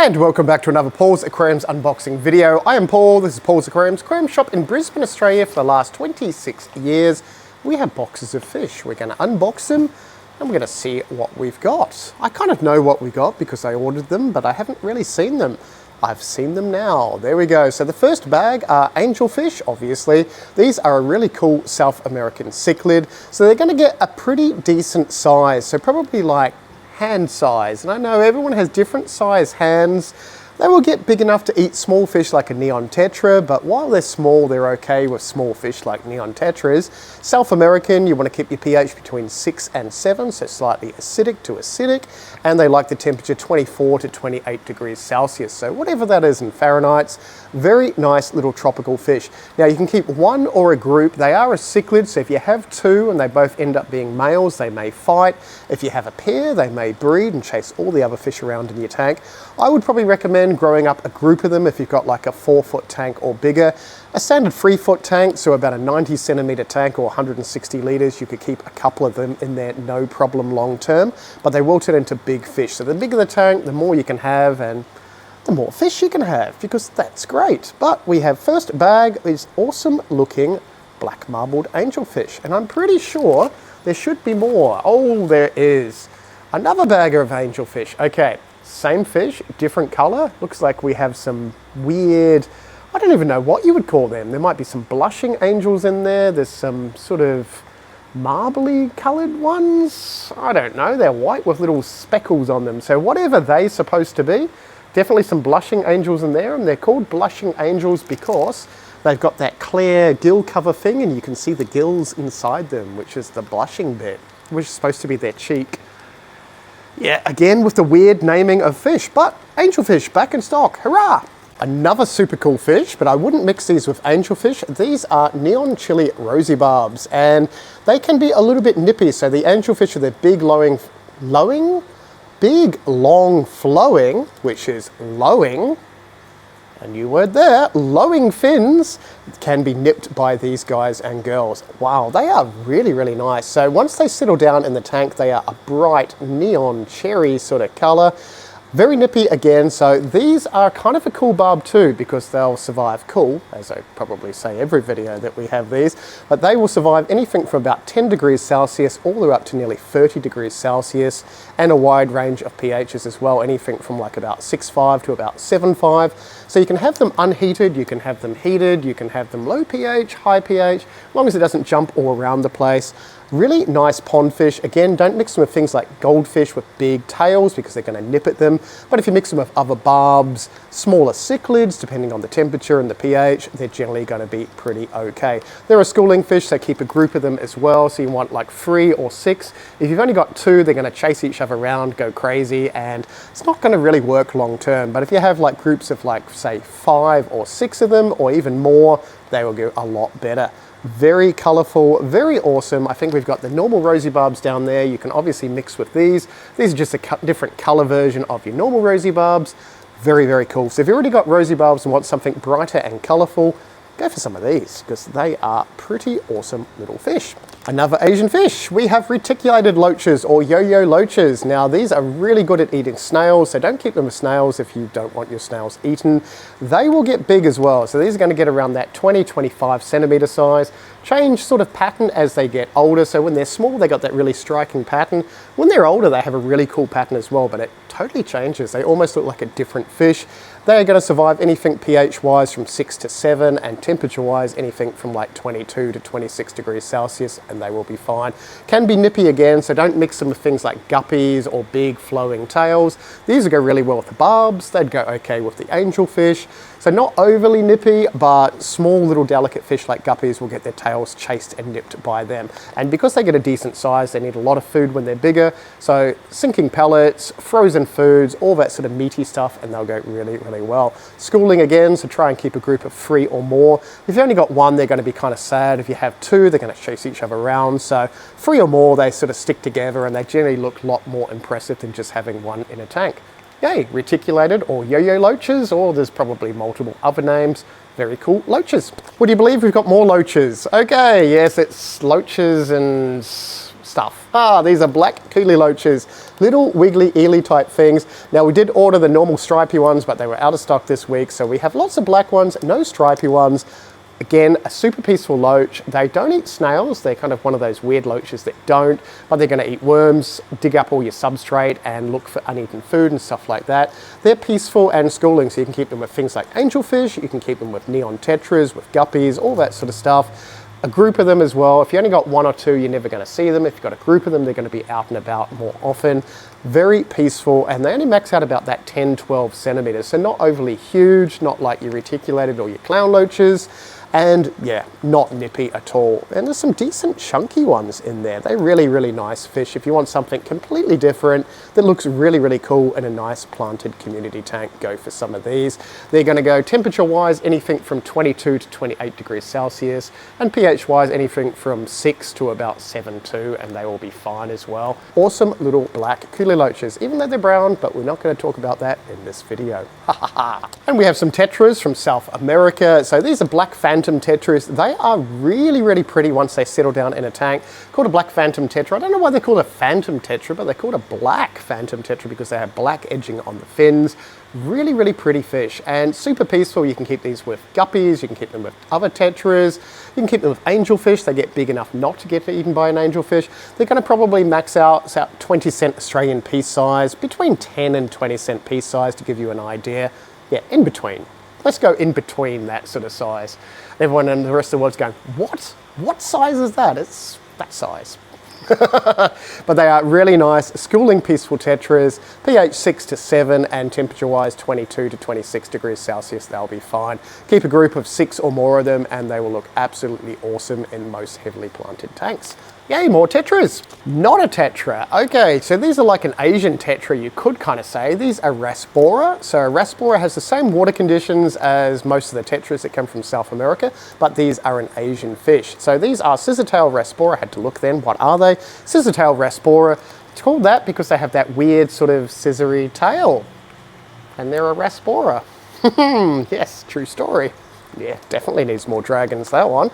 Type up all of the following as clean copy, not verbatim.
And welcome back to another Paul's Aquariums unboxing video. I am Paul, this is Paul's Aquariums, aquarium shop in Brisbane, Australia for the last 26 years. We have boxes of fish. We're going to unbox them and we're going to see what we've got. I kind of know what we got because I ordered them, but I haven't really seen them. I've seen them now. There we go. So the first bag are angelfish, obviously. These are a really cool South American cichlid. So they're going to get a pretty decent size. So probably like hand size, and I know everyone has different size hands. They will get big enough to eat small fish like a neon tetra, but while they're small, they're okay with small fish like neon tetras. South American, you want to keep your pH between 6 and 7, so slightly acidic to acidic, and they like the temperature 24 to 28 degrees Celsius, so whatever that is in Fahrenheit. Very nice little tropical fish. Now you can keep one or a group. They are a cichlid, so if you have two and they both end up being males, they may fight. If you have a pair, they may breed and chase all the other fish around in your tank. I would probably recommend growing up a group of them if you've got like a 4-foot tank or bigger. A standard 3-foot tank, so about a 90 centimeter tank or 160 liters, you could keep a couple of them in there, no problem long term, but they will turn into big fish. So the bigger the tank, the more you can have and the more fish you can have, because that's great. But we have first bag is awesome looking black marbled angelfish, and I'm pretty sure there should be more. Oh, there is another bag of angelfish. Okay, same fish, different color. Looks like we have some weird, I don't even know what you would call them. There might be some blushing angels in there. There's some sort of marbly colored ones. I don't know. They're white with little speckles on them. So whatever they're supposed to be, definitely some blushing angels in there. And they're called blushing angels because they've got that clear gill cover thing and you can see the gills inside them, which is the blushing bit, which is supposed to be their cheek. Yeah, again with the weird naming of fish, but angelfish back in stock, hurrah! Another super cool fish, but I wouldn't mix these with angelfish. These are neon chili rosy barbs, and they can be a little bit nippy. So the angelfish are their big big long flowing, which is lowing, a new word there, lowing fins can be nipped by these guys and girls. Wow, they are really, really nice. So once they settle down in the tank, they are a bright neon cherry sort of color. Very nippy again, so these are kind of a cool barb too because they'll survive cool, as I probably say every video that we have these, but they will survive anything from about 10 degrees Celsius all the way up to nearly 30 degrees Celsius and a wide range of pHs as well, anything from like about 6.5 to about 7.5. So you can have them unheated, you can have them heated, you can have them low pH, high pH, as long as it doesn't jump all around the place. Really nice pond fish. Again, don't mix them with things like goldfish with big tails because they're going to nip at them. But if you mix them with other barbs, smaller cichlids, depending on the temperature and the pH, they're generally going to be pretty okay. They're a schooling fish, so keep a group of them as well. So you want like 3 or 6. If you've only got 2, they're going to chase each other around, go crazy, and it's not going to really work long term. But if you have like groups of like, say, 5 or 6 of them, or even more, they will go a lot better. Very colorful, very awesome. I think we've got the normal rosy barbs down there. You can obviously mix with these. These are just a different color version of your normal rosy barbs. Very, very cool. So if you've already got rosy barbs and want something brighter and colorful, go for some of these because they are pretty awesome little fish. Another Asian fish, we have reticulated loaches or yo-yo loaches. Now these are really good at eating snails, so don't keep them with snails if you don't want your snails eaten. They will get big as well, so these are going to get around that 20-25 centimeter size. Change sort of pattern as they get older, so when they're small they got that really striking pattern. When they're older they have a really cool pattern as well, but it totally changes. They almost look like a different fish. They are going to survive anything pH-wise from 6 to 7 and temperature-wise anything from like 22 to 26 degrees Celsius and they will be fine. Can be nippy again, so don't mix them with things like guppies or big flowing tails. These will go really well with the barbs. They'd go okay with the angelfish. So not overly nippy, but small little delicate fish like guppies will get their tails chased and nipped by them. And because they get a decent size, they need a lot of food when they're bigger. So sinking pellets, frozen foods, all that sort of meaty stuff, and they'll go really, really well. Schooling again, so try and keep a group of 3 or more. If you only got 1, they're going to be kind of sad. If you have 2, they're going to chase each other around. So 3 or more, they sort of stick together and they generally look a lot more impressive than just having 1 in a tank. Yay, reticulated or yo-yo loaches, or there's probably multiple other names. Very cool loaches. Would you believe we've got more loaches? Okay, yes, it's loaches and stuff. These are black killi loaches, little wiggly eely type things. Now we did order the normal stripy ones, but they were out of stock this week, so we have lots of black ones, no stripy ones. Again, a super peaceful loach. They don't eat snails. They're kind of one of those weird loaches that don't, but they're going to eat worms, dig up all your substrate and look for uneaten food and stuff like that. They're peaceful and schooling, so you can keep them with things like angelfish, you can keep them with neon tetras, with guppies, all that sort of stuff. A group of them as well. If you only got one or two, you're never going to see them. If you've got a group of them, they're going to be out and about more often. Very peaceful, and they only max out about that 10-12 centimeters, so not overly huge, not like your reticulated or your clown loaches. And yeah, not nippy at all. And there's some decent chunky ones in there. They're really, really nice fish. If you want something completely different that looks really, really cool in a nice planted community tank, go for some of these. They're gonna go temperature-wise, anything from 22 to 28 degrees Celsius, and pH-wise, anything from 6 to about 7.2, and they will be fine as well. Awesome little black killi loaches, even though they're brown, but we're not gonna talk about that in this video. And we have some tetras from South America. So these are black phantom tetras. They are really, really pretty once they settle down in a tank. Called a black phantom tetra. I don't know why they're called a phantom tetra, but they're called a black phantom tetra because they have black edging on the fins. Really, really pretty fish and super peaceful. You can keep these with guppies, you can keep them with other tetras, you can keep them with angelfish. They get big enough not to get eaten by an angelfish. They're going to probably max out 20 cent Australian piece size, between 10 and 20 cent piece size to give you an idea. Yeah, in between. Let's go in between that sort of size. Everyone in the rest of the world's going, what? What size is that? It's that size. But they are really nice, schooling peaceful tetras, pH 6 to 7 and temperature-wise 22 to 26 degrees Celsius, they'll be fine. Keep a group of 6 or more of them and they will look absolutely awesome in most heavily planted tanks. Yay, more tetras. Not a tetra. Okay, so these are like an Asian tetra, you could kind of say. These are raspora. So raspora has the same water conditions as most of the tetras that come from South America, but these are an Asian fish. So these are scissor-tail raspora. I had to look then, what are they? Scissor-tail raspora. It's called that because they have that weird sort of scissory tail. And they're a raspora. Yes, true story. Yeah, definitely needs more dragons, that one.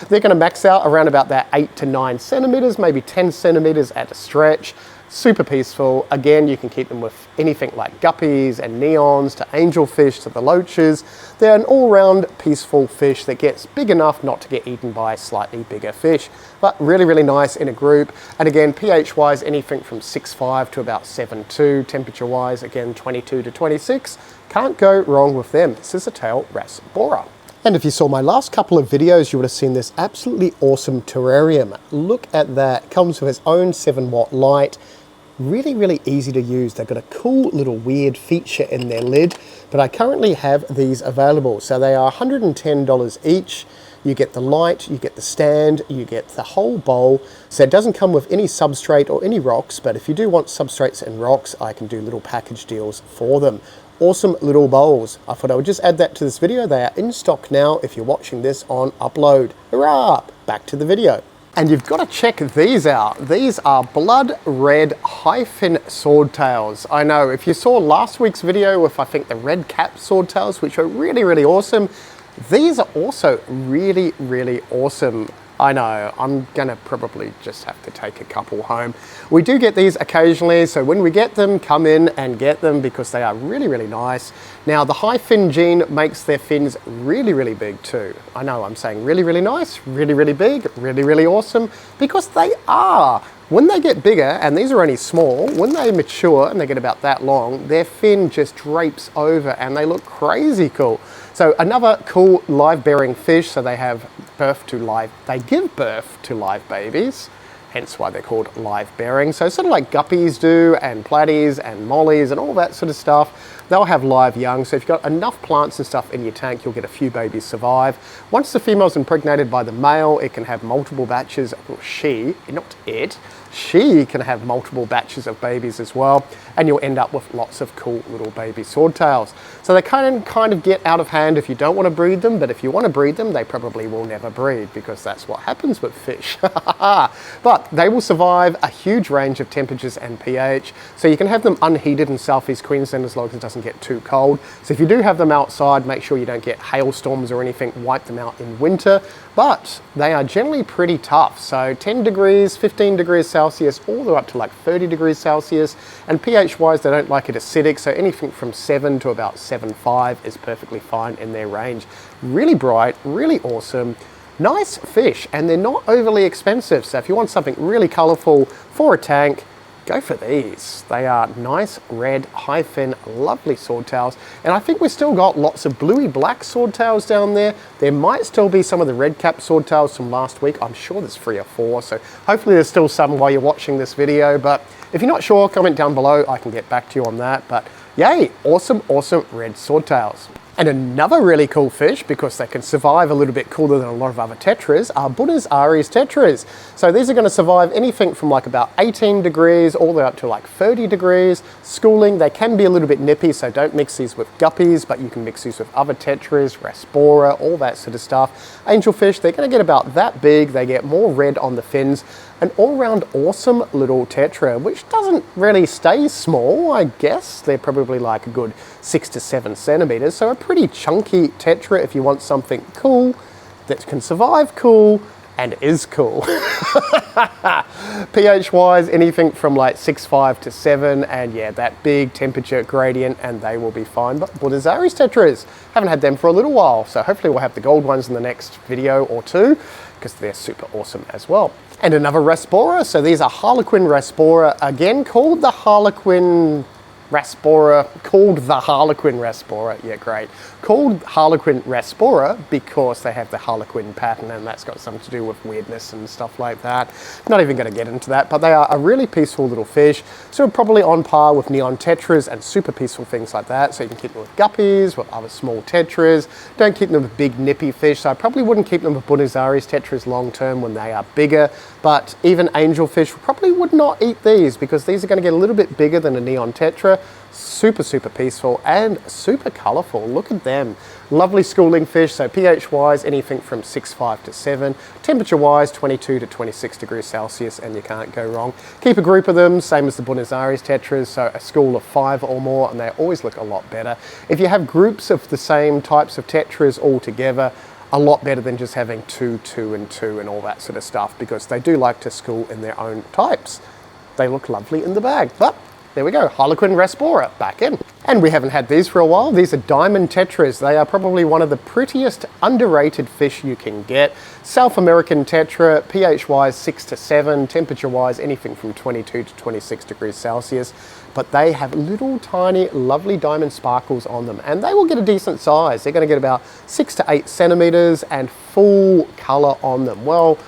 They're going to max out around about that 8 to 9 centimeters, maybe 10 centimeters at a stretch. Super peaceful. Again, you can keep them with anything like guppies and neons to angelfish to the loaches. They're an all-round peaceful fish that gets big enough not to get eaten by slightly bigger fish, but really, really nice in a group. And again, pH-wise, anything from 6.5 to about 7.2. Temperature-wise, again, 22 to 26. Can't go wrong with them. Scissor-tail raspora. And if you saw my last couple of videos, you would have seen this absolutely awesome terrarium. Look at that. It comes with its own 7-watt light. Really, really easy to use. They've got a cool little weird feature in their lid, but I currently have these available. So they are $110 each. You get the light, you get the stand, you get the whole bowl. So it doesn't come with any substrate or any rocks, but if you do want substrates and rocks, I can do little package deals for them. Awesome little bowls. I thought I would just add that to this video. They are in stock now if you're watching this on upload. Hurrah! Back to the video. And you've got to check these out. These are blood red high-fin swordtails. I know, if you saw last week's video with, I think, the red cap swordtails, which are really, really awesome, these are also really, really awesome. I know, I'm gonna probably just have to take a couple home. We do get these occasionally, so when we get them, come in and get them because they are really, really nice. Now, the high fin gene makes their fins really, really big too. I know I'm saying really, really nice, really, really big, really, really awesome, because they are. When they get bigger, and these are only small, when they mature and they get about that long, their fin just drapes over and they look crazy cool. So another cool live-bearing fish, so they give birth to live babies, hence why they're called live-bearing. So sort of like guppies do, and platies and mollies and all that sort of stuff, they'll have live young. So if you've got enough plants and stuff in your tank, you'll get a few babies survive. Once the female's impregnated by the male, it can have multiple batches, or she, not it, she can have multiple batches of babies as well, and you'll end up with lots of cool little baby swordtails. So they kind of get out of hand if you don't want to breed them, but if you want to breed them, they probably will never breed, because that's what happens with fish. But they will survive a huge range of temperatures and pH, so you can have them unheated in southeast Queensland as long as it doesn't get too cold. So if you do have them outside, make sure you don't get hailstorms or anything, wipe them out in winter. But they are generally pretty tough, so 10 degrees, 15 degrees Celsius, all the way up to like 30 degrees Celsius, and pH wise they don't like it acidic, so anything from 7 to about 7.5 is perfectly fine in their range. Really bright, really awesome, nice fish, and they're not overly expensive, so if you want something really colourful for a tank, go for these. They are nice, red, high fin, lovely swordtails. And I think we've still got lots of bluey black swordtails down there. There might still be some of the red cap swordtails from last week. I'm sure there's 3 or 4, so hopefully there's still some while you're watching this video. But if you're not sure, comment down below. I can get back to you on that. But yay, awesome, awesome red swordtails. And another really cool fish, because they can survive a little bit cooler than a lot of other tetras, are Buenos Aires tetras. So these are going to survive anything from like about 18 degrees all the way up to like 30 degrees. Schooling, they can be a little bit nippy, so don't mix these with guppies, but you can mix these with other tetras, raspora, all that sort of stuff. Angelfish, they're going to get about that big. They get more red on the fins. An all-round awesome little tetra, which doesn't really stay small, I guess. They're probably like a good 6 to 7 centimeters, so a pretty chunky tetra if you want something cool that can survive cool and is cool. pH-wise, anything from like 6.5 to 7, and yeah, that big temperature gradient, and they will be fine. But Buenos Aires tetras, haven't had them for a little while, so hopefully we'll have the gold ones in the next video or 2, because they're super awesome as well. And another raspora, so these are Harlequin raspora, again called the Harlequin raspora, yeah, great. Called Harlequin raspora because they have the Harlequin pattern, and that's got something to do with weirdness and stuff like that. Not even going to get into that, but they are a really peaceful little fish, so probably on par with neon tetras and super peaceful things like that. So you can keep them with guppies, with other small tetras. Don't keep them with big nippy fish, so I probably wouldn't keep them with Buenos Aires tetras long term when they are bigger. But even angelfish probably would not eat these, because these are going to get a little bit bigger than a neon tetra. Super, super peaceful and super colourful. Look at them. Lovely schooling fish, so pH-wise, anything from 6.5 to 7. Temperature-wise, 22 to 26 degrees Celsius, and you can't go wrong. Keep a group of them, same as the Buenos Aires tetras, so a school of 5 or more, and they always look a lot better. If you have groups of the same types of tetras all together, a lot better than just having 2, 2, and 2 and all that sort of stuff, because they do like to school in their own types. They look lovely in the bag, but there we go, Harlequin raspora back in. And we haven't had these for a while. These are diamond tetras. They are probably one of the prettiest underrated fish you can get. South American tetra, pH-wise 6 to 7, temperature-wise anything from 22 to 26 degrees Celsius. But they have little tiny lovely diamond sparkles on them, and they will get a decent size. They're going to get about 6 to 8 centimeters and full color on them. Well,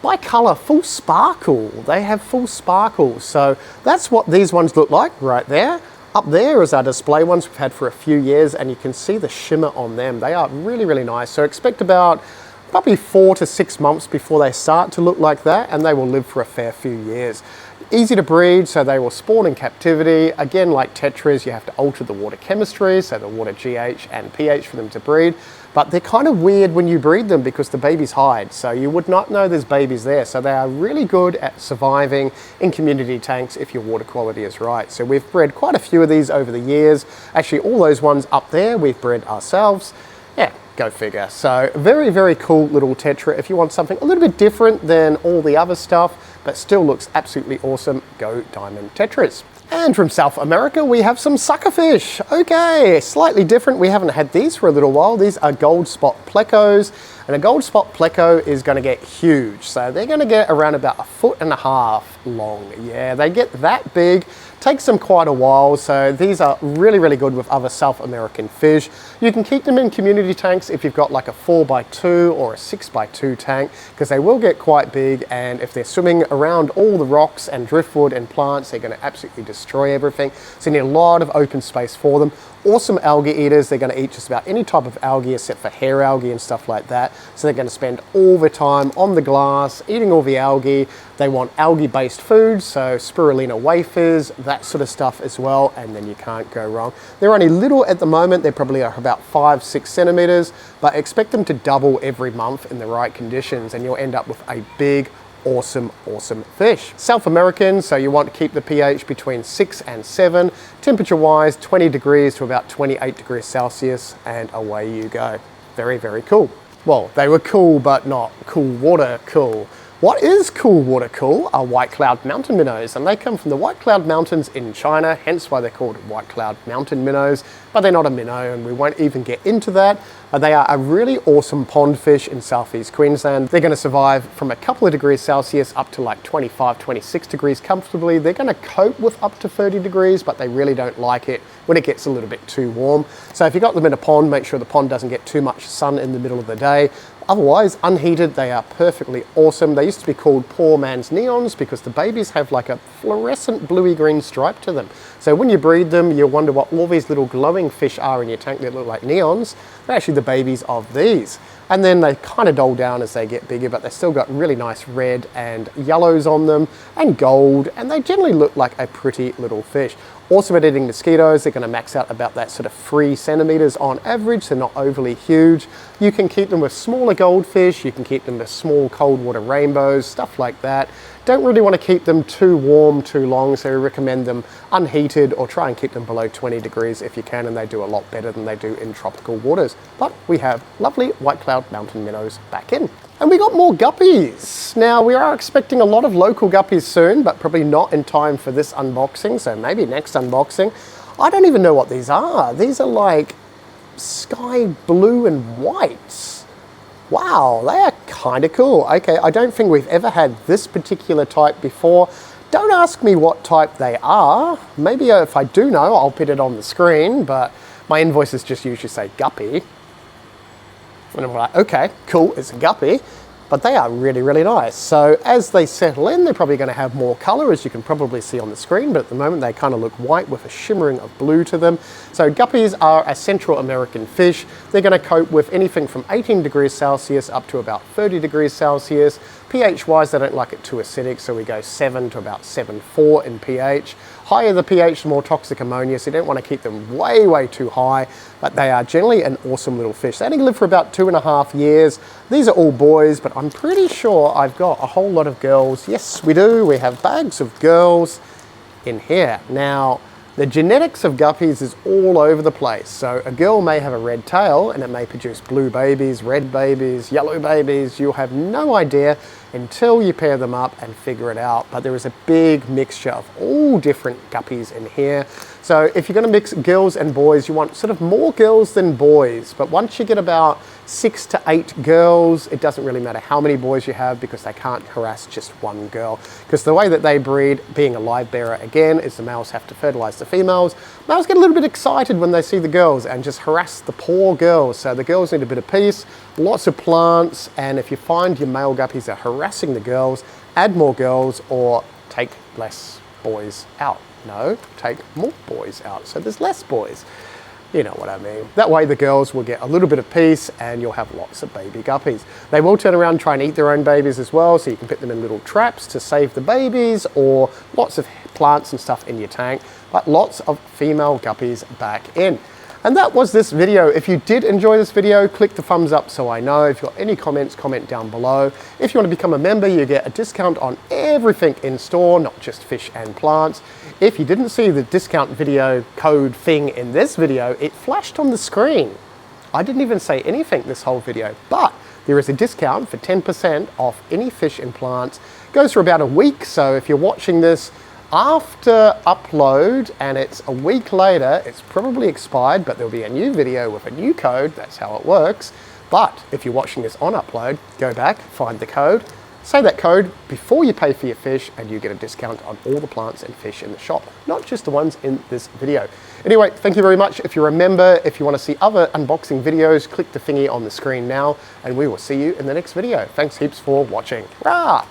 by color, full sparkle. They have full sparkle. So that's what these ones look like right there. Up there is our display ones we've had for a few years, and you can see the shimmer on them. They are really, really nice. So expect about probably 4 to 6 months before they start to look like that, and they will live for a fair few years. Easy to breed, so they will spawn in captivity. Again, like tetras, you have to alter the water chemistry, so the water GH and pH for them to breed. But they're kind of weird when you breed them because the babies hide, so you would not know there's babies there. So they are really good at surviving in community tanks if your water quality is right. So we've bred quite a few of these over the years. Actually, all those ones up there we've bred ourselves. Yeah, go figure. So very, very cool little tetra. If you want something a little bit different than all the other stuff, but still looks absolutely awesome, go diamond tetras. And from South America, we have some suckerfish. Okay, slightly different. We haven't had these for a little while. These are gold spot plecos, and a gold spot pleco is going to get huge. So they're going to get around about 1.5 feet long. Yeah, they get that big. Takes them quite a while, so these are really, really good with other South American fish. You can keep them in community tanks if you've got like a 4x2 or a 6x2 tank, because they will get quite big, and if they're swimming around all the rocks and driftwood and plants, they're going to absolutely destroy everything. So you need a lot of open space for them. awesome algae eaters. They're going to eat just about any type of algae except for hair algae and stuff like that. So they're going to spend all the time on the glass, eating all the algae. They want algae-based foods, so spirulina wafers, that sort of stuff as well, and then you can't go wrong. They're only little at the moment. They're probably about 5-6 centimeters, but expect them to double every month in the right conditions, and you'll end up with a big, awesome fish. South American, so you want to keep the pH between 6 and 7. Temperature-wise, 20 degrees to about 28 degrees Celsius, and away you go. Very, very cool. Well, they were cool, but not cool water cool. What is cool water cool are white cloud mountain minnows, and they come from the White Cloud Mountains in China, hence why they're called white cloud mountain minnows, but they're not a minnow, and we won't even get into that. They are a really awesome pond fish in southeast Queensland. They're going to survive from a couple of degrees Celsius up to like 25, 26 degrees comfortably. They're going to cope with up to 30 degrees, but they really don't like it when it gets a little bit too warm. So if you've got them in a pond, make sure the pond doesn't get too much sun in the middle of the day. Otherwise, unheated, they are perfectly awesome. They used to be called poor man's neons because the babies have like a fluorescent bluey-green stripe to them. So when you breed them, you'll wonder what all these little glowing fish are in your tank that look like neons. They're actually the babies of these. And then they kind of dull down as they get bigger, but they've still got really nice red and yellows on them and gold, and they generally look like a pretty little fish. Awesome at eating mosquitoes. They're going to max out about that sort of 3 centimeters on average. They're not overly huge. You can keep them with smaller goldfish. You can keep them with small cold water rainbows, stuff like that. Don't really want to keep them too warm too long, so we recommend them unheated or try and keep them below 20 degrees if you can, and they do a lot better than they do in tropical waters. But we have lovely white cloud mountain minnows back in. And we got more guppies. Now, we are expecting a lot of local guppies soon, but probably not in time for this unboxing, so maybe next unboxing. I don't even know what these are. These are like sky blue and white. Wow, they are kind of cool. Okay, I don't think we've ever had this particular type before. Don't ask me what type they are. Maybe if I do know, I'll put it on the screen, but my invoices just usually say guppy. And I'm like, okay, cool, it's a guppy, but they are really, really nice. So as they settle in, they're probably going to have more color, as you can probably see on the screen, but at the moment they kind of look white with a shimmering of blue to them. So guppies are a Central American fish. They're going to cope with anything from 18 degrees Celsius up to about 30 degrees Celsius. pH-wise, they don't like it too acidic, so we go 7 to about 7.4 in pH. Higher the pH, the more toxic ammonia, so you don't want to keep them way, way too high, but they are generally an awesome little fish. They only live for about 2.5 years. These are all boys, but I'm pretty sure I've got a whole lot of girls. Yes, we do. We have bags of girls in here. Now, the genetics of guppies is all over the place. So a girl may have a red tail and it may produce blue babies, red babies, yellow babies. You'll have no idea until you pair them up and figure it out. But there is a big mixture of all different guppies in here. So if you're going to mix girls and boys, you want sort of more girls than boys. But once you get about 6 to 8 girls, it doesn't really matter how many boys you have because they can't harass just one girl. Because the way that they breed, being a live bearer again, is the males have to fertilize the females. Males get a little bit excited when they see the girls and just harass the poor girls. So the girls need a bit of peace, lots of plants, and if you find your male guppies are harassing the girls, add more girls or take less boys out. No, take more boys out, so there's less boys. You know what I mean. That way the girls will get a little bit of peace and you'll have lots of baby guppies. They will turn around and try and eat their own babies as well, so you can put them in little traps to save the babies, or lots of plants and stuff in your tank, but lots of female guppies back in. And that was this video. If you did enjoy this video, click the thumbs up so I know. If you've got any comments, comment down below. If you want to become a member, you get a discount on everything in store, not just fish and plants. If you didn't see the discount video code thing in this video, it flashed on the screen. I didn't even say anything this whole video, but there is a discount for 10% off any fish and plants. It goes for about a week, so if you're watching this after upload and it's a week later, it's probably expired, but there'll be a new video with a new code. That's how it works. But if you're watching this on upload, go back, find the code, say that code before you pay for your fish, and you get a discount on all the plants and fish in the shop, not just the ones in this video. Anyway, thank you very much. If you're a member, if you want to see other unboxing videos, click the thingy on the screen now, and we will see you in the next video. Thanks heaps for watching. Rah!